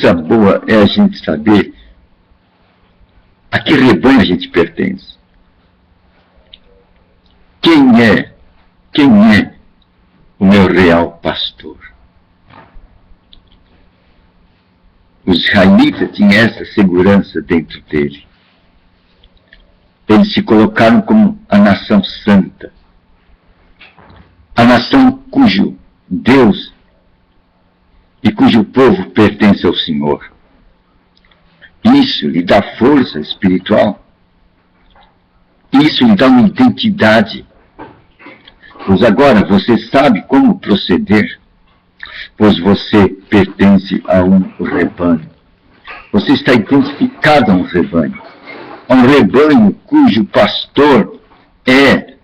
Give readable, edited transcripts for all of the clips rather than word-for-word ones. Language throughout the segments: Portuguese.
coisa boa é a gente saber a que rebanho a gente pertence. Quem é o meu real pastor? Os israelitas tinham essa segurança dentro dele. Eles se colocaram como a nação santa, a nação cujo Deus e cujo povo pertence ao Senhor. Isso lhe dá força espiritual. Isso lhe dá uma identidade. Pois agora você sabe como proceder, pois você pertence a um rebanho. Você está identificado a um rebanho cujo pastor é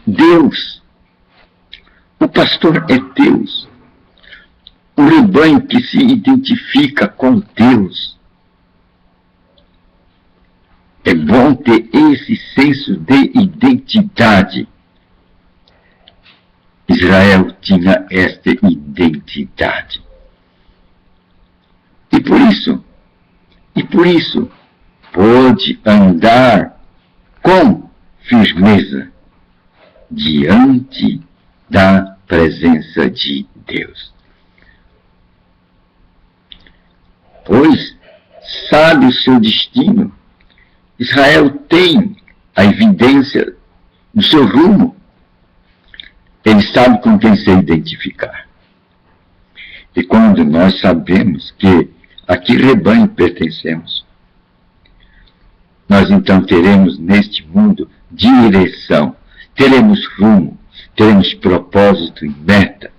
Deus. O pastor é Deus. O rebanho que se identifica com Deus. É bom ter esse senso de identidade. Israel tinha esta identidade. E por isso, pôde andar com firmeza diante da presença de Deus. Pois sabe o seu destino. Israel tem a evidência do seu rumo. Ele sabe com quem se identificar. E quando nós sabemos a que rebanho pertencemos, nós então teremos neste mundo direção, teremos rumo, teremos propósito e meta.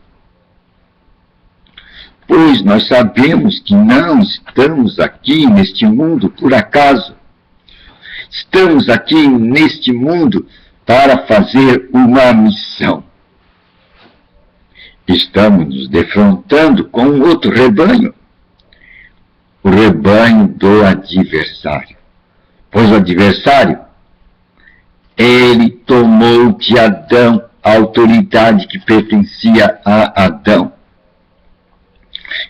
Pois nós sabemos que não estamos aqui neste mundo por acaso. Estamos aqui neste mundo para fazer uma missão. Estamos nos defrontando com outro rebanho, o rebanho do adversário. Pois o adversário, ele tomou de Adão a autoridade que pertencia a Adão.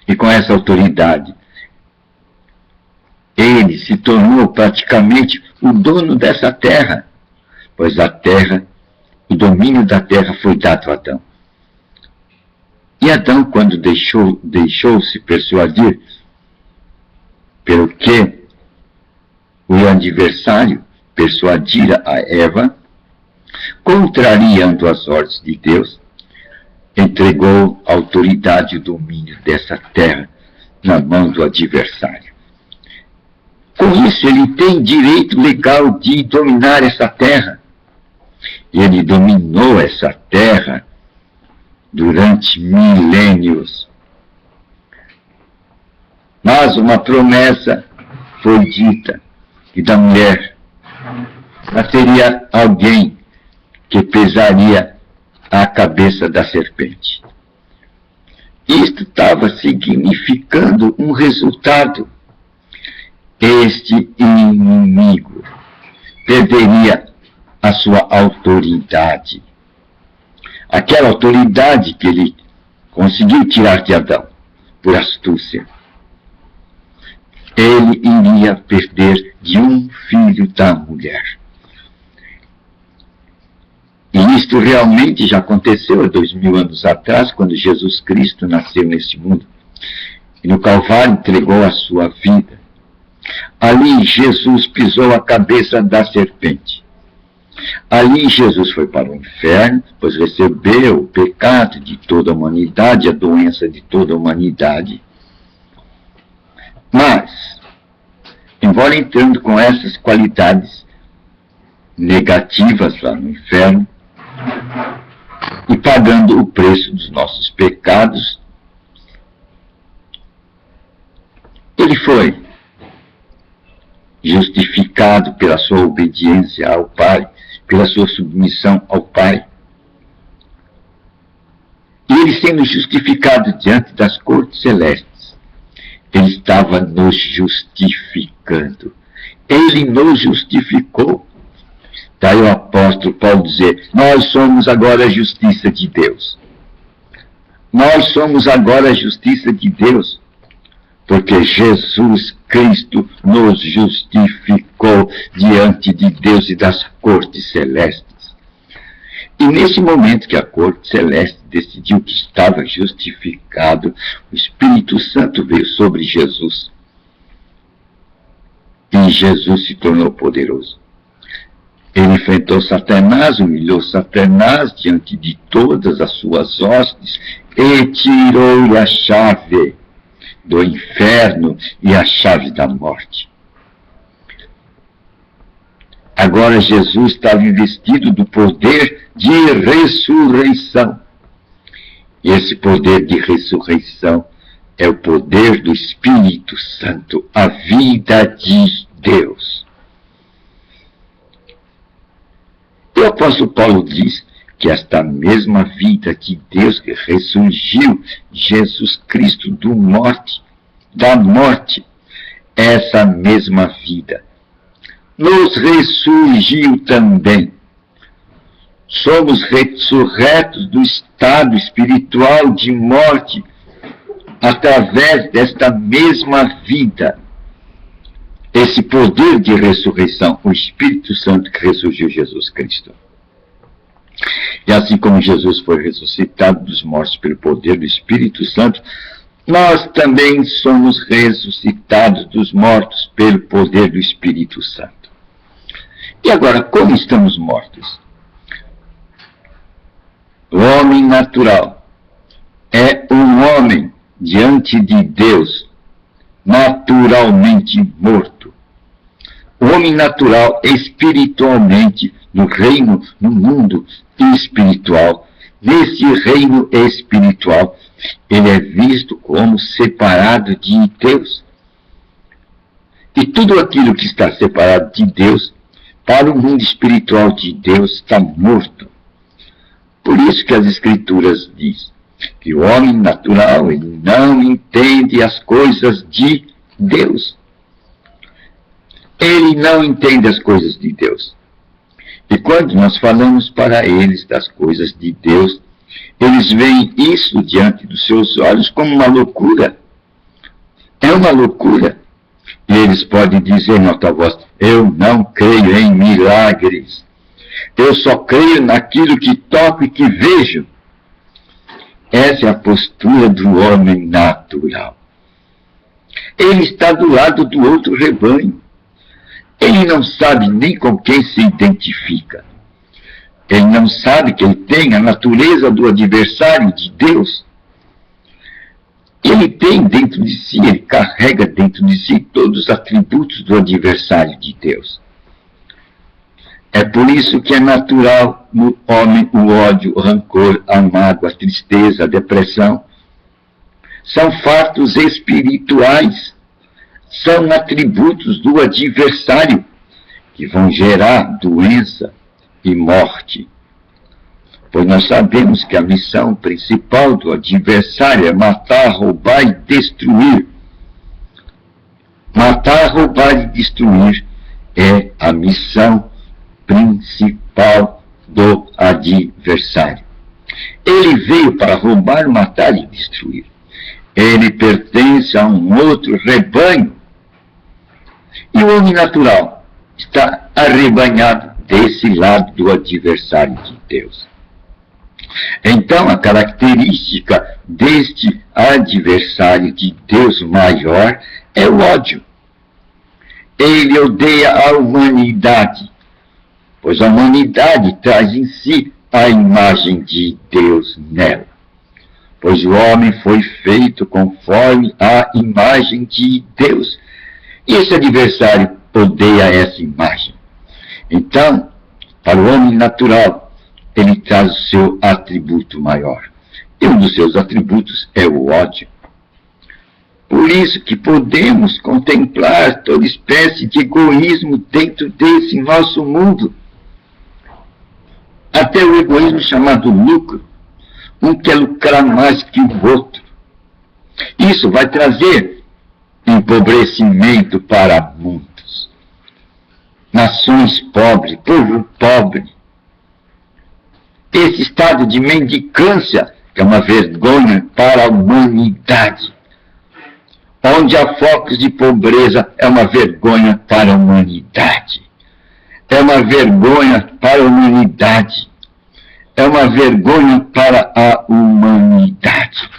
E com essa autoridade, ele se tornou praticamente o dono dessa terra, pois a terra, o domínio da terra foi dado a Adão. E Adão, quando deixou-se persuadir pelo que o adversário persuadira a Eva, contrariando as ordens de Deus, entregou a autoridade e o domínio dessa terra na mão do adversário. Com isso, ele tem direito legal de dominar essa terra. E ele dominou essa terra durante milênios. Mas uma promessa foi dita, que da mulher nasceria alguém que pesaria a cabeça da serpente. Isto estava significando um resultado. Este inimigo perderia a sua autoridade. Aquela autoridade que ele conseguiu tirar de Adão por astúcia. Ele iria perder de um filho da mulher. E isto realmente já aconteceu há 2000 anos atrás, quando Jesus Cristo nasceu neste mundo. E no Calvário entregou a sua vida. Ali Jesus pisou a cabeça da serpente. Ali Jesus foi para o inferno, pois recebeu o pecado de toda a humanidade, a doença de toda a humanidade. Mas, embora entrando com essas qualidades negativas lá no inferno, e pagando o preço dos nossos pecados, ele foi justificado pela sua obediência ao Pai, pela sua submissão ao Pai. E ele sendo justificado diante das cortes celestes, ele estava nos justificando. Ele nos justificou. Daí o apóstolo Paulo dizer, nós somos agora a justiça de Deus. Nós somos agora a justiça de Deus. porque Jesus Cristo nos justificou diante de Deus e das cortes celestes. E nesse momento que a corte celeste decidiu que estava justificado, o Espírito Santo veio sobre Jesus. E Jesus se tornou poderoso. Ele enfrentou Satanás, humilhou Satanás diante de todas as suas hostes e tirou-lhe a chave do inferno e a chave da morte. Agora Jesus estava investido do poder de ressurreição. E esse poder de ressurreição é o poder do Espírito Santo, a vida de Deus. E o apóstolo Paulo diz que esta mesma vida de Deus que ressurgiu Jesus Cristo da morte, essa mesma vida nos ressurgiu também. Somos ressurretos do estado espiritual de morte através desta mesma vida. Esse poder de ressurreição, o Espírito Santo que ressurgiu Jesus Cristo. E assim como Jesus foi ressuscitado dos mortos pelo poder do Espírito Santo, nós também somos ressuscitados dos mortos pelo poder do Espírito Santo. E agora, como estamos mortos? O homem natural é um homem diante de Deus, naturalmente morto. O homem natural, espiritualmente, no mundo espiritual, nesse reino espiritual, ele é visto como separado de Deus. E tudo aquilo que está separado de Deus, para o mundo espiritual de Deus, está morto. Por isso que as Escrituras dizem que o homem natural ele não entende as coisas de Deus. Ele não entende as coisas de Deus. E quando nós falamos para eles das coisas de Deus, eles veem isso diante dos seus olhos como uma loucura. É uma loucura. E eles podem dizer em alta voz, eu não creio em milagres. Eu só creio naquilo que toco e que vejo. Essa é a postura do homem natural. Ele está do lado do outro rebanho. Ele não sabe nem com quem se identifica. Ele não sabe que ele tem a natureza do adversário de Deus. Ele tem dentro de si, ele carrega dentro de si todos os atributos do adversário de Deus. É por isso que é natural no homem o ódio, o rancor, a mágoa, a tristeza, a depressão. São fatos espirituais. São atributos do adversário que vão gerar doença e morte. Pois nós sabemos que a missão principal do adversário é matar, roubar e destruir. Matar, roubar e destruir é a missão principal do adversário. Ele veio para roubar, matar e destruir. Ele pertence a um outro rebanho. E o homem natural está arrebanhado desse lado do adversário de Deus. Então, a característica deste adversário de Deus maior é o ódio. Ele odeia a humanidade, pois a humanidade traz em si a imagem de Deus nela. Pois o homem foi feito conforme a imagem de Deus. E esse adversário odeia essa imagem. Então, para o homem natural, ele traz o seu atributo maior. E um dos seus atributos é o ódio. Por isso que podemos contemplar toda espécie de egoísmo dentro desse nosso mundo. Até o egoísmo chamado lucro. Um quer lucrar mais que o outro. Isso vai trazer empobrecimento para muitos. Nações pobres, povo pobre. Esse estado de mendicância é uma vergonha para a humanidade. onde há focos de pobreza, é uma vergonha para a humanidade. É uma vergonha para a humanidade. É uma vergonha para a humanidade.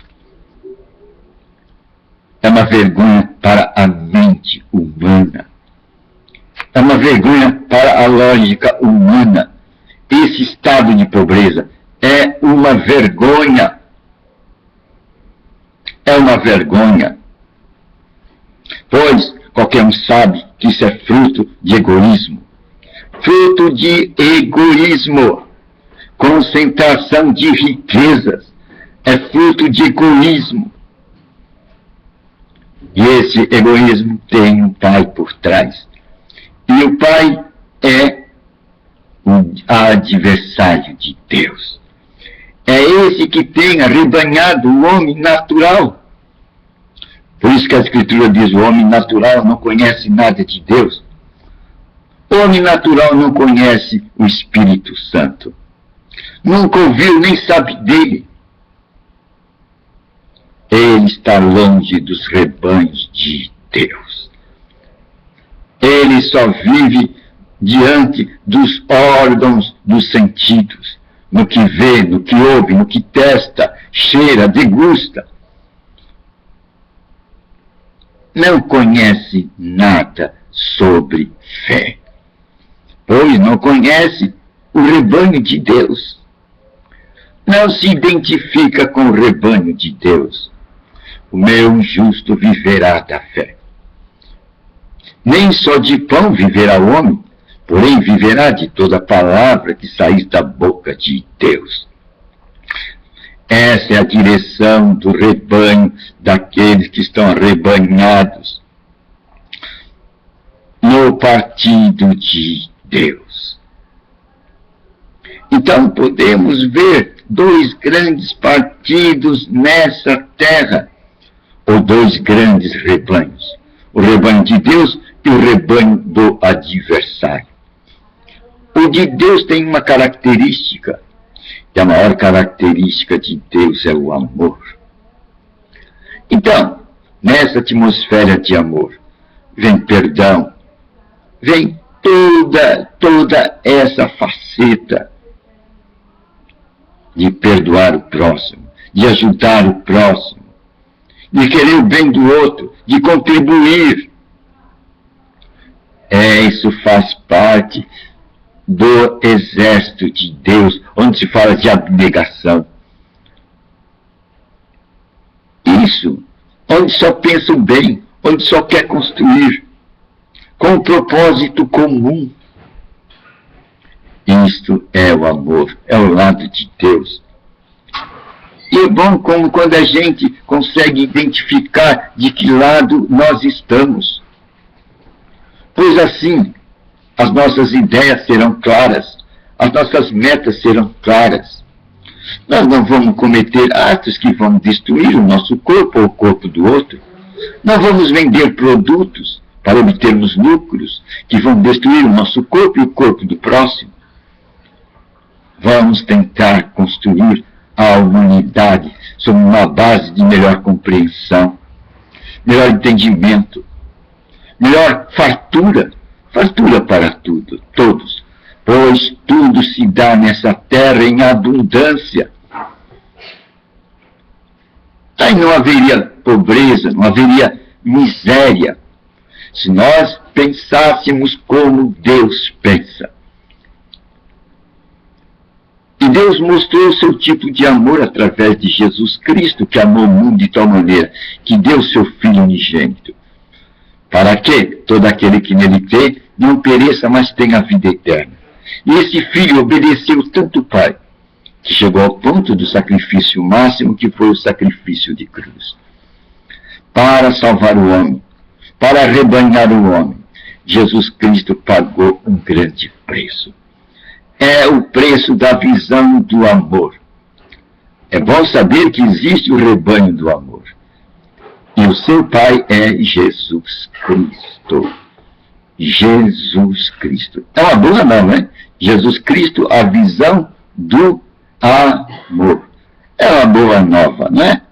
É uma vergonha para a mente humana. É uma vergonha para a lógica humana. Esse estado de pobreza é uma vergonha. É uma vergonha. Pois qualquer um sabe que isso é fruto de egoísmo. Fruto de egoísmo. Concentração de riquezas. É fruto de egoísmo. E esse egoísmo tem um pai por trás. E o pai é o adversário de Deus. É esse que tem arrebanhado o homem natural. Por isso que a Escritura diz, o homem natural não conhece nada de Deus. O homem natural não conhece o Espírito Santo. Nunca ouviu, nem sabe dele. Ele está longe dos rebanhos de Deus. Ele só vive diante dos órgãos dos sentidos, no que vê, no que ouve, no que testa, cheira, degusta. Não conhece nada sobre fé, pois não conhece o rebanho de Deus. Não se identifica com o rebanho de Deus. O meu justo viverá da fé. Nem só de pão viverá o homem, porém viverá de toda palavra que sair da boca de Deus. Essa é a direção do rebanho, daqueles que estão arrebanhados no partido de Deus. Então podemos ver dois grandes partidos nessa terra, ou dois grandes rebanhos, o rebanho de Deus e o rebanho do adversário. O de Deus tem uma característica, e a maior característica de Deus é o amor. Então, nessa atmosfera de amor, vem perdão, vem toda essa faceta de perdoar o próximo, de ajudar o próximo, de querer o bem do outro, de contribuir. Isso faz parte do exército de Deus, onde se fala de abnegação. Isso, onde só pensa o bem, onde só quer construir, com um propósito comum. Isto é o amor, é o lado de Deus. E é bom como quando a gente consegue identificar de que lado nós estamos. Pois assim, as nossas ideias serão claras, as nossas metas serão claras. Nós não vamos cometer atos que vão destruir o nosso corpo ou o corpo do outro. Não vamos vender produtos para obtermos lucros que vão destruir o nosso corpo e o corpo do próximo. Vamos tentar construir a humanidade sobre uma base de melhor compreensão, melhor entendimento, melhor fartura para tudo, todos, pois tudo se dá nessa terra em abundância. Aí não haveria pobreza, não haveria miséria, se nós pensássemos como Deus pensa. E Deus mostrou o seu tipo de amor através de Jesus Cristo, que amou o mundo de tal maneira que deu seu Filho unigênito, para que todo aquele que nele crê não pereça, mas tenha a vida eterna. E esse Filho obedeceu tanto o Pai, que chegou ao ponto do sacrifício máximo, que foi o sacrifício de cruz. Para salvar o homem, para arrebanhar o homem, Jesus Cristo pagou um grande preço. É o preço da visão do amor. É bom saber que existe o rebanho do amor. E o seu pai é Jesus Cristo. Jesus Cristo. É uma boa não, né? Jesus Cristo, a visão do amor. É uma boa nova, não é?